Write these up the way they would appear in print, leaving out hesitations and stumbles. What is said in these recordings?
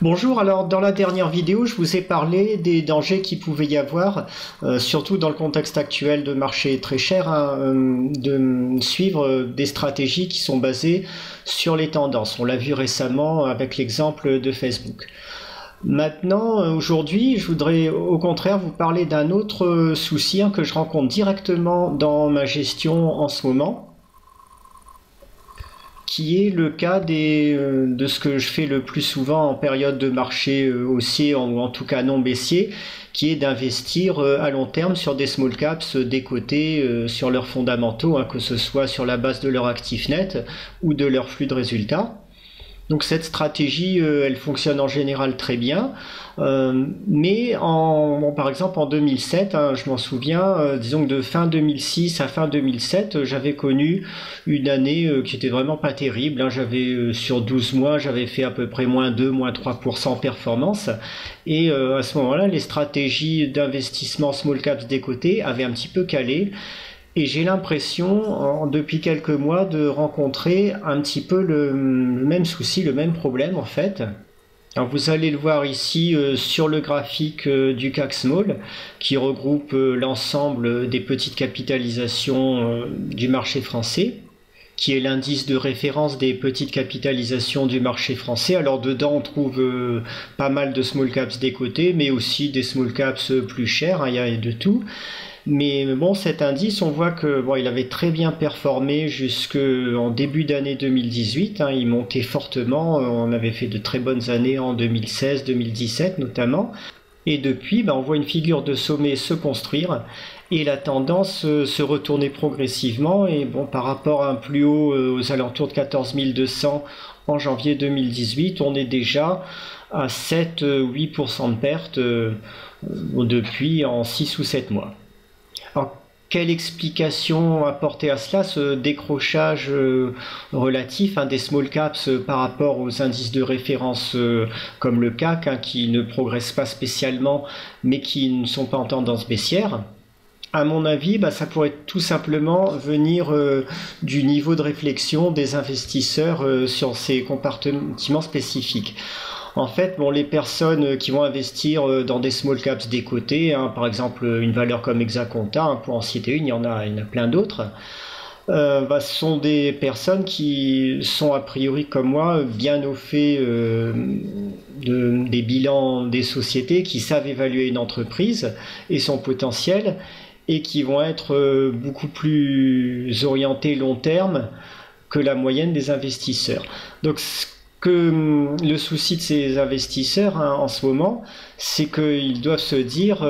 Bonjour, alors dans la dernière vidéo, je vous ai parlé des dangers qu'il pouvait y avoir, surtout dans le contexte actuel de marché très cher, de suivre des stratégies qui sont basées sur les tendances. On l'a vu récemment avec l'exemple de Facebook. Maintenant, aujourd'hui, je voudrais au contraire vous parler d'un autre souci que je rencontre directement dans ma gestion en ce moment, qui est le cas de ce que je fais le plus souvent en période de marché haussier ou en tout cas non baissier, qui est d'investir à long terme sur des small caps décotés sur leurs fondamentaux, que ce soit sur la base de leur actif net ou de leur flux de résultats. Donc cette stratégie, elle fonctionne en général très bien, mais par exemple en 2007, je m'en souviens, disons que de fin 2006 à fin 2007, j'avais connu une année qui était vraiment pas terrible. J'avais sur 12 mois, j'avais fait à peu près moins 2, moins 3% performance, et à ce moment-là, les stratégies d'investissement small caps décotées avaient un petit peu calé. Et j'ai l'impression, depuis quelques mois, de rencontrer un petit peu le même souci, le même problème en fait. Alors vous allez le voir ici sur le graphique du CAC Small, qui regroupe l'ensemble des petites capitalisations du marché français, qui est l'indice de référence des petites capitalisations du marché français. Alors dedans on trouve pas mal de small caps décotés, mais aussi des small caps plus chers, il y a de tout. Mais bon, cet indice, on voit que il avait très bien performé jusqu'en début d'année 2018. Il montait fortement. On avait fait de très bonnes années en 2016, 2017 notamment. Et depuis, on voit une figure de sommet se construire et la tendance se retourner progressivement. Et bon, par rapport à un plus haut aux alentours de 14 200 en janvier 2018, on est déjà à 7-8% de perte depuis en 6 ou 7 mois. Alors, quelle explication apporter à cela, ce décrochage relatif des small caps par rapport aux indices de référence comme le CAC, qui ne progressent pas spécialement mais qui ne sont pas en tendance baissière? À mon avis, ça pourrait tout simplement venir du niveau de réflexion des investisseurs sur ces compartiments spécifiques. En fait, les personnes qui vont investir dans des small caps décotés, par exemple une valeur comme Hexaconta, pour en citer une, il y en a plein d'autres, ce sont des personnes qui sont a priori comme moi bien au fait des bilans des sociétés, qui savent évaluer une entreprise et son potentiel, et qui vont être beaucoup plus orientés long terme que la moyenne des investisseurs. Donc le souci de ces investisseurs en ce moment, c'est qu'ils doivent se dire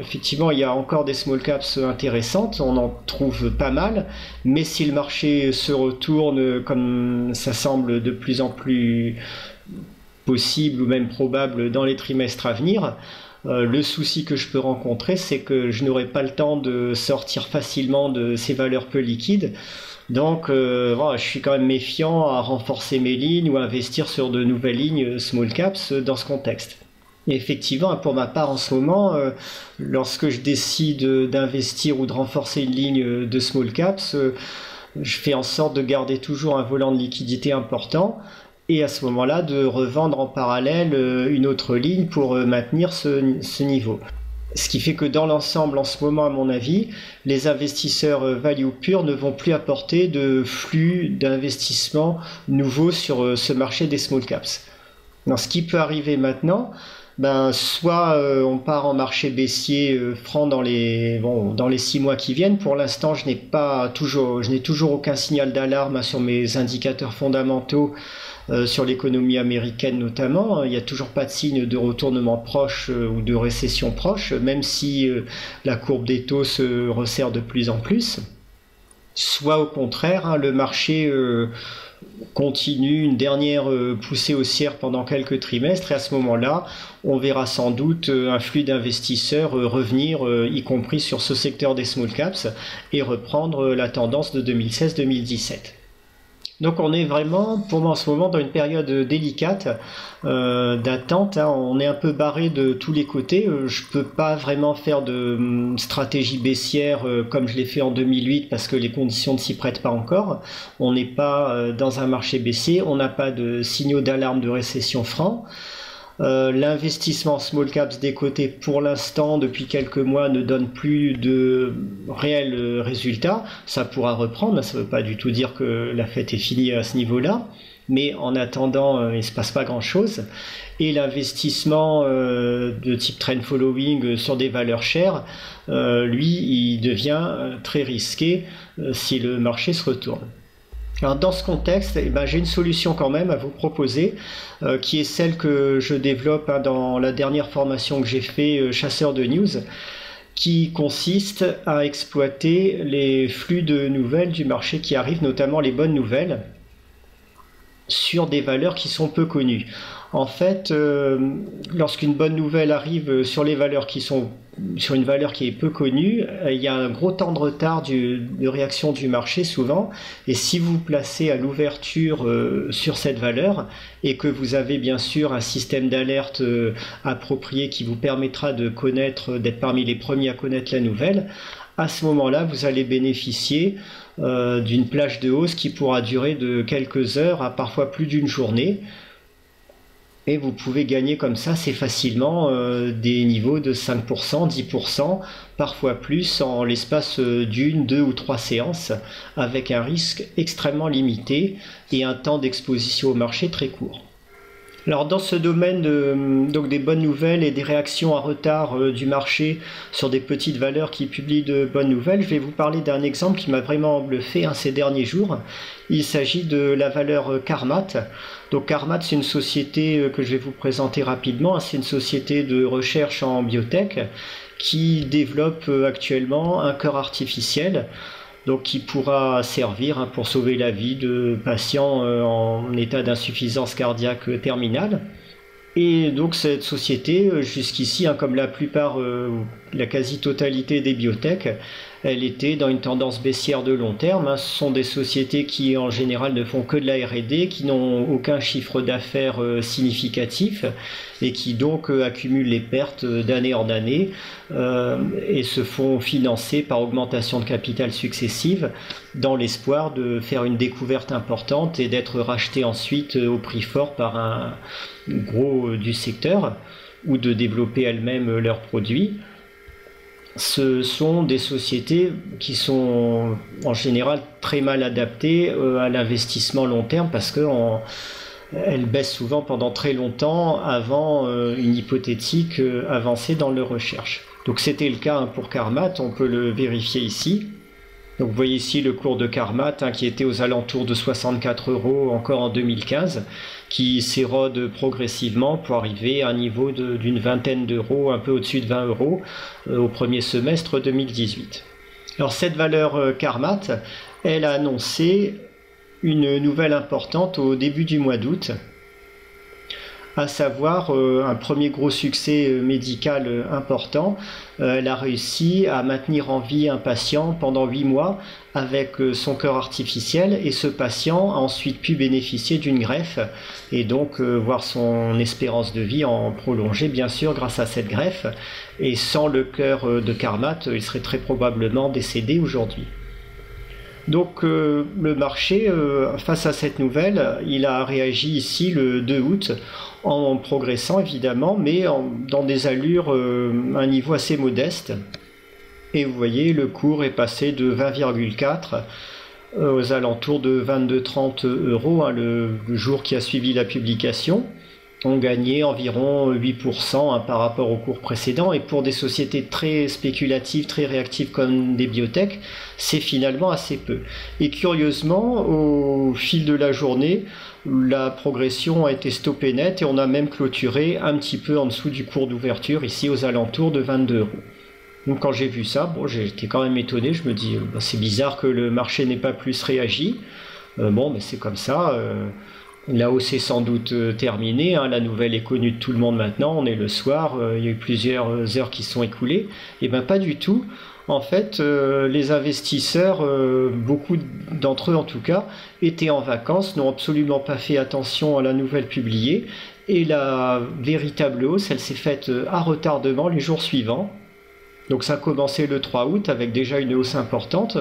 effectivement il y a encore des small caps intéressantes, on en trouve pas mal, mais si le marché se retourne comme ça semble de plus en plus possible ou même probable dans les trimestres à venir, le souci que je peux rencontrer, c'est que je n'aurai pas le temps de sortir facilement de ces valeurs peu liquides. Donc je suis quand même méfiant à renforcer mes lignes ou à investir sur de nouvelles lignes small caps dans ce contexte. Et effectivement, pour ma part en ce moment, lorsque je décide d'investir ou de renforcer une ligne de small caps, je fais en sorte de garder toujours un volant de liquidité important, et à ce moment-là de revendre en parallèle une autre ligne pour maintenir ce niveau. Ce qui fait que dans l'ensemble, en ce moment, à mon avis, les investisseurs value pure ne vont plus apporter de flux d'investissement nouveaux sur ce marché des small caps. Alors, ce qui peut arriver maintenant, soit on part en marché baissier franc dans les 6 mois qui viennent. Pour l'instant, je n'ai toujours aucun signal d'alarme sur mes indicateurs fondamentaux, sur l'économie américaine notamment. Il n'y a toujours pas de signe de retournement proche ou de récession proche, même si la courbe des taux se resserre de plus en plus. Soit au contraire, le marché continue une dernière poussée haussière pendant quelques trimestres, et à ce moment-là, on verra sans doute un flux d'investisseurs revenir, y compris sur ce secteur des small caps, et reprendre la tendance de 2016-2017. Donc on est vraiment, pour moi en ce moment, dans une période délicate d'attente. On est un peu barré de tous les côtés. Je peux pas vraiment faire de stratégie baissière comme je l'ai fait en 2008 parce que les conditions ne s'y prêtent pas encore. On n'est pas dans un marché baissier, on n'a pas de signaux d'alarme de récession franc. L'investissement small caps décoté pour l'instant depuis quelques mois ne donne plus de réels résultats. Ça pourra reprendre, ça ne veut pas du tout dire que la fête est finie à ce niveau-là, mais en attendant il ne se passe pas grand-chose. Et l'investissement de type trend following sur des valeurs chères, lui, il devient très risqué si le marché se retourne. Alors dans ce contexte, j'ai une solution quand même à vous proposer, qui est celle que je développe dans la dernière formation que j'ai fait, chasseur de news, qui consiste à exploiter les flux de nouvelles du marché qui arrivent, notamment les bonnes nouvelles, sur des valeurs qui sont peu connues. En fait, lorsqu'une bonne nouvelle arrive sur les valeurs qui sont sur une valeur qui est peu connue, il y a un gros temps de retard de réaction du marché souvent, et si vous placez à l'ouverture sur cette valeur et que vous avez bien sûr un système d'alerte approprié qui vous permettra de connaître, d'être parmi les premiers à connaître la nouvelle, à ce moment-là vous allez bénéficier d'une plage de hausse qui pourra durer de quelques heures à parfois plus d'une journée. Et vous pouvez gagner comme ça assez facilement des niveaux de 5%, 10%, parfois plus en l'espace d'une, deux ou trois séances, avec un risque extrêmement limité et un temps d'exposition au marché très court. Alors dans ce domaine donc des bonnes nouvelles et des réactions à retard du marché sur des petites valeurs qui publient de bonnes nouvelles, je vais vous parler d'un exemple qui m'a vraiment bluffé ces derniers jours. Il s'agit de la valeur Carmat. Donc Carmat, c'est une société que je vais vous présenter rapidement. C'est une société de recherche en biotech qui développe actuellement un cœur artificiel, donc qui pourra servir pour sauver la vie de patients en état d'insuffisance cardiaque terminale. Et donc cette société, jusqu'ici, comme la plupart, la quasi-totalité des biotech, elle était dans une tendance baissière de long terme. Ce sont des sociétés qui en général ne font que de la R&D, qui n'ont aucun chiffre d'affaires significatif et qui donc accumulent les pertes d'année en année et se font financer par augmentation de capital successive dans l'espoir de faire une découverte importante et d'être racheté ensuite au prix fort par un gros du secteur ou de développer elles-mêmes leurs produits. Ce sont des sociétés qui sont en général très mal adaptées à l'investissement long terme parce qu'elles baissent souvent pendant très longtemps avant une hypothétique avancée dans leur recherche. Donc c'était le cas pour Carmat, on peut le vérifier ici. Donc vous voyez ici le cours de Carmat qui était aux alentours de 64 € encore en 2015, qui s'érode progressivement pour arriver à un niveau d'une vingtaine d'euros, un peu au-dessus de 20 € au premier semestre 2018. Alors cette valeur Carmat, elle a annoncé une nouvelle importante au début du mois d'août, à savoir un premier gros succès médical important. Elle a réussi à maintenir en vie un patient pendant 8 mois avec son cœur artificiel et ce patient a ensuite pu bénéficier d'une greffe et donc voir son espérance de vie en prolonger bien sûr grâce à cette greffe, et sans le cœur de Carmat, il serait très probablement décédé aujourd'hui. Donc le marché, face à cette nouvelle, il a réagi ici le 2 août en progressant évidemment, mais dans des allures à un niveau assez modeste. Et vous voyez, le cours est passé de 20,4 aux alentours de 22-30 € le jour qui a suivi la publication. On gagnait environ 8% par rapport au cours précédent, et pour des sociétés très spéculatives, très réactives comme des biotech, c'est finalement assez peu. Et curieusement, au fil de la journée, la progression a été stoppée net et on a même clôturé un petit peu en dessous du cours d'ouverture, ici aux alentours de 22 €. Donc quand j'ai vu ça, j'étais quand même étonné, je me dis c'est bizarre que le marché n'ait pas plus réagi. Mais c'est comme ça. La hausse est sans doute terminée, la nouvelle est connue de tout le monde maintenant, on est le soir, il y a eu plusieurs heures qui sont écoulées. Et bien pas du tout. En fait, les investisseurs, beaucoup d'entre eux en tout cas, étaient en vacances, n'ont absolument pas fait attention à la nouvelle publiée, et la véritable hausse, elle s'est faite à retardement les jours suivants. Donc ça a commencé le 3 août avec déjà une hausse importante.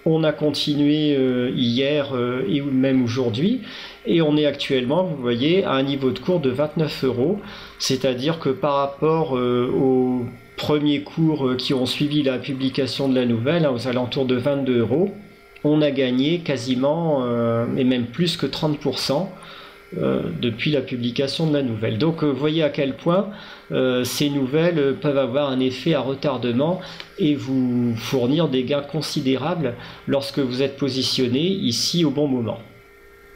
On a continué hier et même aujourd'hui, et on est actuellement, vous voyez, à un niveau de cours de 29 euros, c'est-à-dire que par rapport aux premiers cours qui ont suivi la publication de la nouvelle, aux alentours de 22 euros, on a gagné quasiment, et même plus que 30%. Depuis la publication de la nouvelle. Donc voyez à quel point ces nouvelles peuvent avoir un effet à retardement et vous fournir des gains considérables lorsque vous êtes positionné ici au bon moment.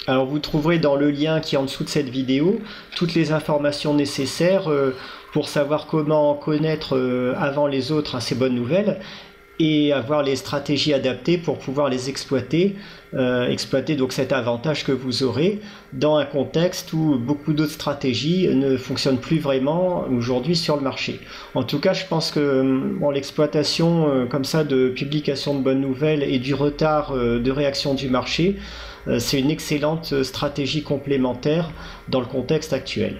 Alors vous trouverez dans le lien qui est en dessous de cette vidéo toutes les informations nécessaires pour savoir comment connaître avant les autres ces bonnes nouvelles et avoir les stratégies adaptées pour pouvoir les exploiter, exploiter donc cet avantage que vous aurez dans un contexte où beaucoup d'autres stratégies ne fonctionnent plus vraiment aujourd'hui sur le marché. En tout cas, je pense que l'exploitation comme ça de publication de bonnes nouvelles et du retard de réaction du marché, c'est une excellente stratégie complémentaire dans le contexte actuel.